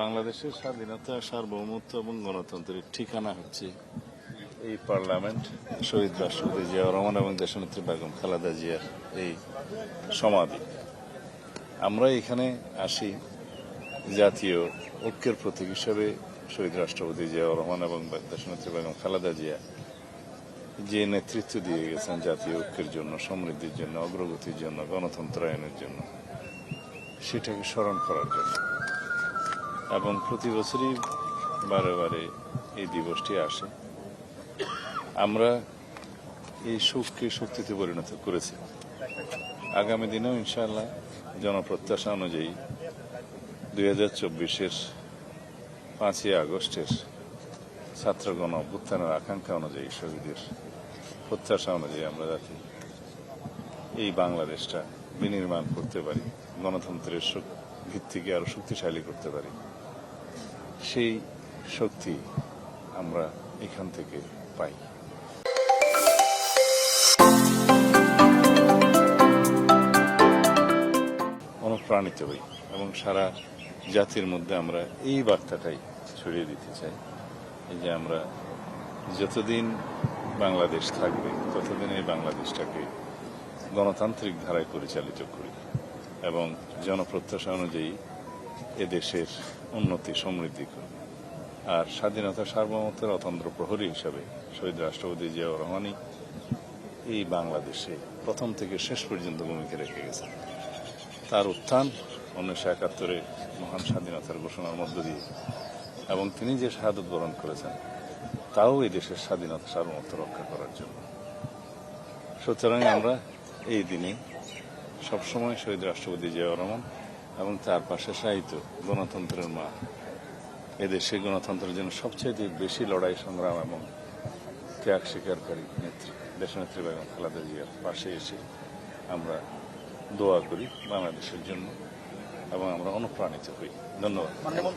বাংলাদেশের স্বাধীনতা, সার্বভৌমত্ব এবং গণতন্ত্রের ঠিকানা হচ্ছে এই পার্লামেন্ট, শহীদ রাষ্ট্রপতি জিয়াউর রহমান এবং দেশনেত্রী বেগম খালেদা জিয়ার এই সমাধি। আমরা এখানে আসি জাতীয় ঐক্যের প্রতীক হিসেবে শহীদ রাষ্ট্রপতি জিয়াউর রহমান এবং দেশনেত্রী বেগম খালেদা জিয়া যে নেতৃত্ব দিয়ে গেছেন জাতীয় ঐক্যের জন্য, সমৃদ্ধির জন্য, অগ্রগতির জন্য, গণতন্ত্রায়নের জন্য, সেটাকে স্মরণ করার জন্য। এবং প্রতি বছরই বারে বারে এই দিবসটি আসে। আমরা এই শোককে শক্তিতে পরিণত করেছি। আগামী দিনেও ইনশাআল্লাহ জনপ্রত্যাশা অনুযায়ী 2024-এর 5ই আগস্টের ছাত্রগণ অভ্যুত্থানের আকাঙ্ক্ষা অনুযায়ী, শহীদের প্রত্যাশা অনুযায়ী আমরা যাতে এই বাংলাদেশটা বিনির্মাণ করতে পারি, গণতন্ত্রের ভিত্তিকে আরো শক্তিশালী করতে পারি, সেই শক্তি আমরা এখান থেকে পাই। অনুপ্রাণিত হই এবং সারা জাতির মধ্যে আমরা এই বার্তাটাই ছড়িয়ে দিতে চাই যে আমরা যতদিন বাংলাদেশ থাকবে ততদিন এই বাংলাদেশটাকে গণতান্ত্রিক ধারায় পরিচালিত করি এবং জনপ্রত্যাশা অনুযায়ী এদেশের উন্নতি সমৃদ্ধি করি। আর স্বাধীনতা সার্বভৌমত্বের অতন্ত্র প্রহরী হিসাবে শহীদ রাষ্ট্রপতি জিয়াউর রহমানই এই বাংলাদেশে প্রথম থেকে শেষ পর্যন্ত ভূমিকা রেখে গেছেন। তার উত্থান 1971-এ মহান স্বাধীনতার ঘোষণার মধ্য দিয়ে এবং তিনি যে শাহাদত বরণ করেছেন তাও এই দেশের স্বাধীনতা সার্বভৌমত্ব রক্ষা করার জন্য। সুতরাং আমরা এই দিনে সবসময় শহীদ রাষ্ট্রপতি জিয়াউর রহমান এবং তার পাশে শায়িত গণতন্ত্রের মা, এদেশে গণতন্ত্রের জন্য সবচেয়ে বেশি লড়াই সংগ্রাম এবং ত্যাগ স্বীকারকারী নেত্রী দেশনেত্রী বেগম খালেদা জিয়ার পাশে এসে আমরা দোয়া করি বাংলাদেশের জন্য এবং আমরা অনুপ্রাণিত হই। ধন্যবাদ।